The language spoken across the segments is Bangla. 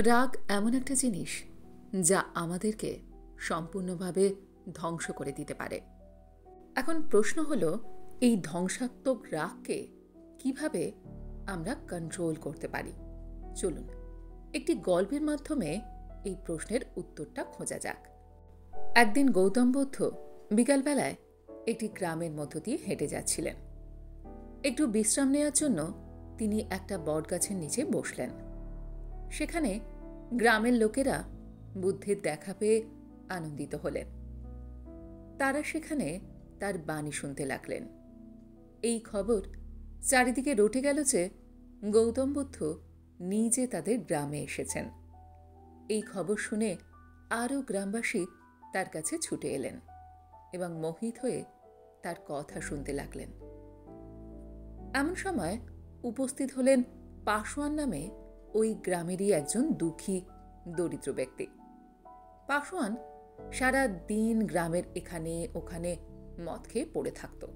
রাগ এমন একটা জিনিস যা আমাদেরকে সম্পূর্ণভাবে ধ্বংস করে দিতে পারে। এখন প্রশ্ন হলো, এই ধ্বংসাত্মক রাগকে কিভাবে আমরা কন্ট্রোল করতে পারি? চলুন একটি গল্পের মাধ্যমে এই প্রশ্নের উত্তরটা খোঁজা যাক। একদিন গৌতম বুদ্ধ বিকালবেলায় একটি গ্রামের মধ্য দিয়ে হেঁটে যাচ্ছিলেন। একটু বিশ্রাম নেওয়ার জন্য তিনি একটা বটগাছের নিচে বসলেন। সেখানে গ্রামের লোকেরা বুদ্ধের দেখা পেয়ে আনন্দিত হলেন। তারা সেখানে তার বাণী শুনতে লাগলেন। এই খবর চারিদিকে রটে গেল যে গৌতম বুদ্ধ নিজে তাদের গ্রামে এসেছেন। এই খবর শুনে আরও গ্রামবাসী তার কাছে ছুটে এলেন এবং মোহিত হয়ে তার কথা শুনতে লাগলেন। এমন সময় উপস্থিত হলেন পাশোয়ান নামে ওই গ্রামেরই একজন দুঃখী দরিদ্র ব্যক্তি। পাশোয়ান সারা দিন গ্রামের এখানে ওখানে মদ খেয়ে পড়ে থাকত।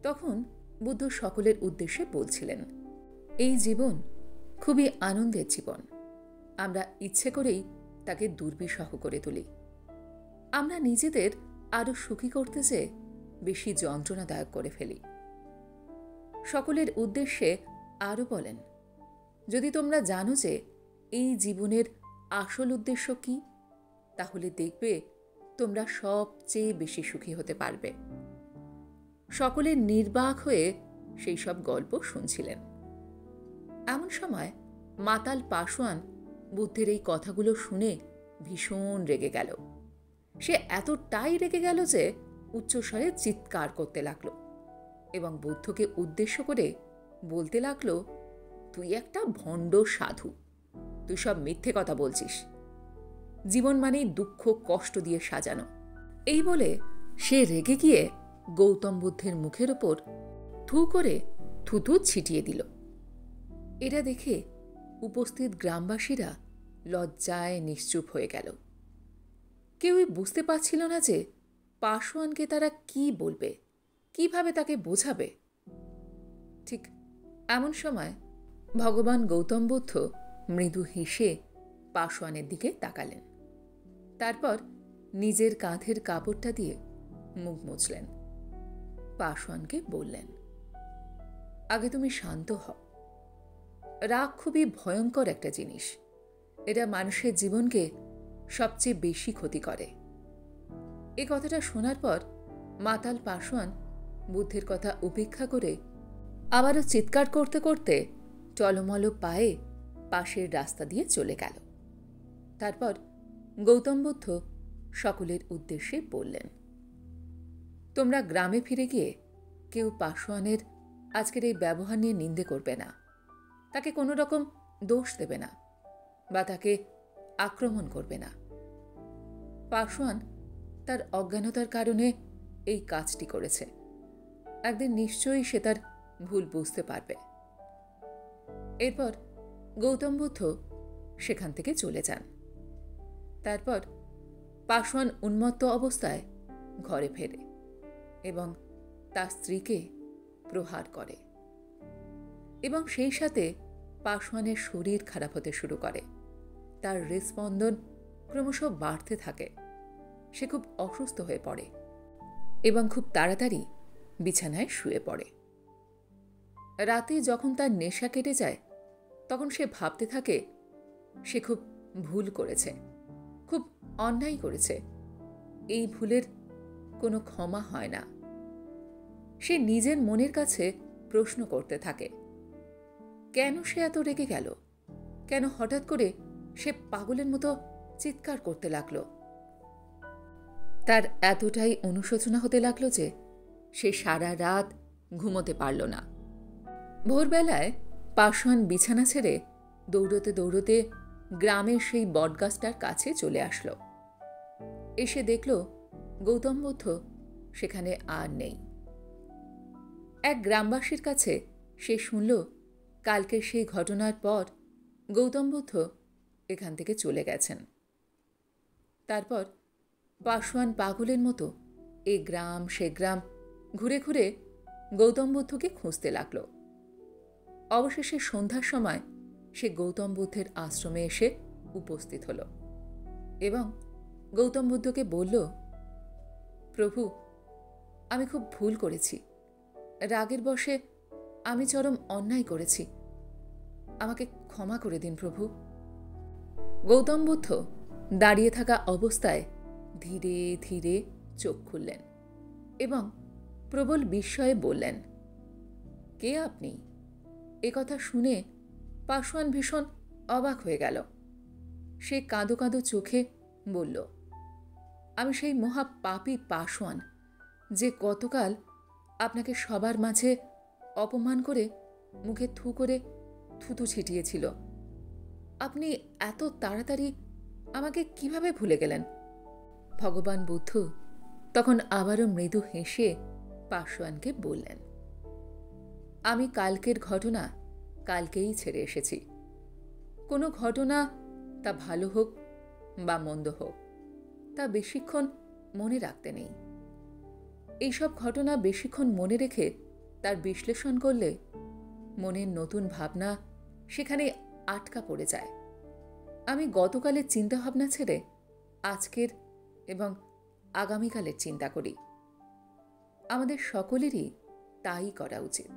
তখন বুদ্ধ সকলের উদ্দেশ্যে বলছিলেন, এই জীবন খুবই আনন্দের জীবন। আমরা ইচ্ছে করেই তাকে দুর্বিষহ করে তুলি। আমরা নিজেদের আরো সুখী করতে চেয়ে বেশি যন্ত্রণাদায়ক করে ফেলি। সকলের উদ্দেশ্যে আরও বলেন, যদি তোমরা জানো যে এই জীবনের আসল উদ্দেশ্য কি, তাহলে দেখবে তোমরা সবচেয়ে বেশি সুখী হতে পারবে। সকলে নির্বাক হয়ে সেই সব গল্প শুনছিলেন। এমন সময় মাতাল পাশোয়ান বুদ্ধের এই কথাগুলো শুনে ভীষণ রেগে গেল। সে এতটাই রেগে গেল যে উচ্চস্বরে চিৎকার করতে লাগলো এবং বুদ্ধকে উদ্দেশ্য করে বলতে লাগলো, তুই একটা ভণ্ড সাধু, তুই সব মিথ্যে কথা বলছিস। জীবন মানেই দুঃখ কষ্ট দিয়ে সাজানো। এই বলে সে রেগে গিয়ে গৌতম বুদ্ধের মুখের ওপর থু করে থুতু ছিটিয়ে দিল। এটা দেখে উপস্থিত গ্রামবাসীরা লজ্জায় নিশ্চুপ হয়ে গেল। কেউই বুঝতে পারছিল না যে পাশোয়ানকে তারা কি বলবে, কিভাবে তাকে বোঝাবে। ঠিক এমন সময় ভগবান গৌতম বুদ্ধ মৃদু হেসে পাশোয়ানের দিকে তাকালেন। তারপর নিজের কাঁধের কাপড়টা দিয়ে মুখ মুছলেন। পাশোয়ানকে বললেন, আগে তুমি শান্ত হও। রাগ খুবই ভয়ঙ্কর একটা জিনিস। এটা মানুষের জীবনকে সবচেয়ে বেশি ক্ষতি করে। এ কথাটা শোনার পর মাতাল পাশোয়ান বুদ্ধের কথা উপেক্ষা করে আবারও চিৎকার করতে করতে টলমল পায়ে পাশের রাস্তা দিয়ে চলে গেল। তারপর গৌতম বুদ্ধ সকলের উদ্দেশ্যে বললেন, তোমরা গ্রামে ফিরে গিয়ে কেউ পাশোয়ানের আজকের এই ব্যবহার নিয়ে নিন্দে করবে না, তাকে কোনো রকম দোষ দেবে না বা তাকে আক্রমণ করবে না। পাশোয়ান তার অজ্ঞানতার কারণে এই কাজটি করেছে। একদিন নিশ্চয়ই সে তার ভুল বুঝতে পারবে। এরপর গৌতম বুদ্ধ সেখান থেকে চলে যান। তারপর পাশোয়ান উন্মত্ত অবস্থায় ঘরে ফেরে এবং তার স্ত্রীকে প্রহার করে এবং সেই সাথে পাশোয়ানের শরীর খারাপ হতে শুরু করে। তার হৃদস্পন্দন ক্রমশ বাড়তে থাকে। সে খুব অসুস্থ হয়ে পড়ে এবং খুব তাড়াতাড়ি বিছানায় শুয়ে পড়ে। রাতে যখন তার নেশা কেটে যায়, তখন সে ভাবতে থাকে সে খুব ভুল করেছে, খুব অন্যায় করেছে। এই ভুলের কোনো ক্ষমা হয় না। সে নিজের মনের কাছে প্রশ্ন করতে থাকে, কেন সে এত রেগে গেল? কেন হঠাৎ করে সে পাগলের মতো চিৎকার করতে লাগলো? তার এতটাই অনুশোচনা হতে লাগলো যে সে সারা রাত ঘুমোতে পারল না। ভোরবেলায় পাশোয়ান বিছানা ছেড়ে দৌড়তে দৌড়তে গ্রামের সেই বটগাছটার কাছে চলে আসলো। এসে দেখল গৌতম বুদ্ধ সেখানে আর নেই। এক গ্রামবাসীর কাছে সে শুনল কালকের সেই ঘটনার পর গৌতম বুদ্ধ এখান থেকে চলে গেছেন। তারপর পাশোয়ান পাগলের মতো এ গ্রাম সে গ্রাম ঘুরে ঘুরে গৌতম বুদ্ধকে খুঁজতে লাগল। অবশেষে সন্ধ্যার সময় সে গৌতম বুদ্ধের আশ্রমে এসে উপস্থিত হল এবং গৌতম বুদ্ধকে বলল, প্রভু, আমি খুব ভুল করেছি। রাগের বশে আমি চরম অন্যায় করেছি। আমাকে ক্ষমা করে দিন প্রভু। গৌতম বুদ্ধ দাঁড়িয়ে থাকা অবস্থায় ধীরে ধীরে চোখ খুললেন এবং প্রবল বিস্ময়ে বললেন, কে আপনি? একথা শুনে পাশোয়ান ভীষণ অবাক হয়ে গেল। সে কাঁদো কাঁদো চোখে বলল, আমি সেই মহা পাপী পাশোয়ান, যে গতকাল আপনাকে সবার মাঝে অপমান করে মুখে থু করে থুতু ছিটিয়েছিল। আপনি এত তাড়াতাড়ি আমাকে কিভাবে ভুলে গেলেন? ভগবান বুদ্ধ তখন আবারও মৃদু হেসে পাশোয়ানকে বললেন, আমি কালকের ঘটনা কালকেই ছেড়ে এসেছি। কোনো ঘটনা, তা ভালো হোক বা মন্দ হোক, তা বেশিক্ষণ মনে রাখতে নেই। এইসব ঘটনা বেশিক্ষণ মনে রেখে তার বিশ্লেষণ করলে মনের নতুন ভাবনা সেখানে আটকা পড়ে যায়। আমি গতকালের চিন্তাভাবনা ছেড়ে আজকের এবং আগামীকালের চিন্তা করি। আমাদের সকলেরই তাই করা উচিত।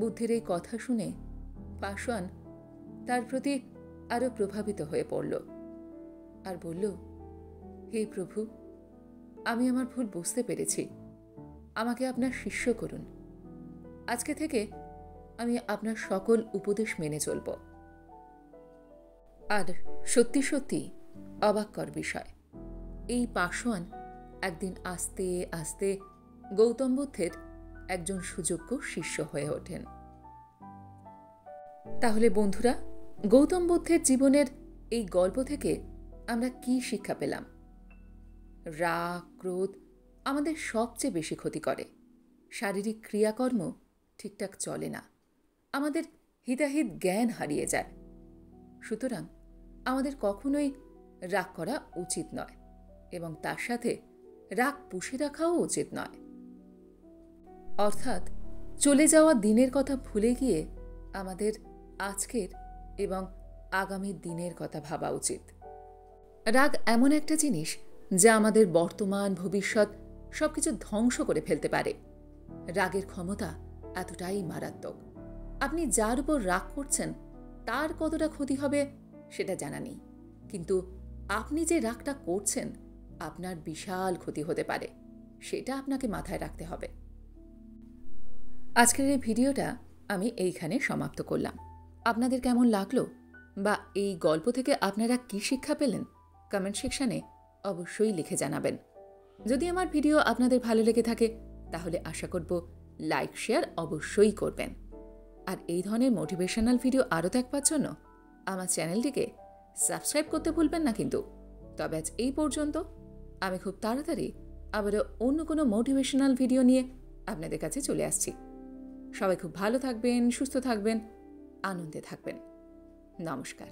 বুদ্ধের এই কথা শুনে পাশোয়ান তার প্রতি আরো প্রভাবিত হয়ে পড়ল আর বলল, হে প্রভু, আমি আমার ভুল বুঝতে পেরেছি। আমাকে আপনার শিষ্য করুন। আজকে থেকে আমি আপনার সকল উপদেশ মেনে চলব। আর সত্যি সত্যি অবাক্কর বিষয়, এই পাশোয়ান একদিন আস্তে আস্তে গৌতম বুদ্ধের একজন সুযোগ্য শিষ্য হয়ে ওঠেন। তাহলে বন্ধুরা, গৌতম বুদ্ধের জীবনের এই গল্প থেকে আমরা কি শিক্ষা পেলাম? রাগ, ক্রোধ আমাদের সবচেয়ে বেশি ক্ষতি করে। শারীরিক ক্রিয়াকর্ম ঠিকঠাক চলে না, আমাদের হিতাহিত জ্ঞান হারিয়ে যায়। সুতরাং আমাদের কখনোই রাগ করা উচিত নয় এবং তার সাথে রাগ পুষে রাখাও উচিত নয়। অর্থাৎ চলে যাওয়া দিনের কথা ভুলে গিয়ে আমাদের আজকের এবং আগামী দিনের কথা ভাবা উচিত। রাগ এমন একটা জিনিস যা আমাদের বর্তমান ভবিষ্যৎ সবকিছু ধ্বংস করে ফেলতে পারে। রাগের ক্ষমতা এতটাই মারাত্মক। আপনি যার উপর রাগ করছেন তার কতটা ক্ষতি হবে সেটা জানা নেই, কিন্তু আপনি যে রাগটা করছেন আপনার বিশাল ক্ষতি হতে পারে, সেটা আপনাকে মাথায় রাখতে হবে। আজকের এই ভিডিওটা আমি এইখানে সমাপ্ত করলাম। আপনাদের কেমন লাগলো বা এই গল্প থেকে আপনারা কি শিক্ষা পেলেন কমেন্ট সেকশনে অবশ্যই লিখে জানাবেন। যদি আমার ভিডিও আপনাদের ভালো লেগে থাকে তাহলে আশা করব লাইক শেয়ার অবশ্যই করবেন। আর এই ধরনের মোটিভেশনাল ভিডিও আরও দেখবার জন্য আমার চ্যানেলটিকে সাবস্ক্রাইব করতে ভুলবেন না কিন্তু। তবে আজ এই পর্যন্ত। আমি খুব তাড়াতাড়ি আবারও অন্য কোনো মোটিভেশনাল ভিডিও নিয়ে আপনাদের কাছে চলে আসছি। সবাই খুব ভালো থাকবেন, সুস্থ থাকবেন, আনন্দে থাকবেন। নমস্কার।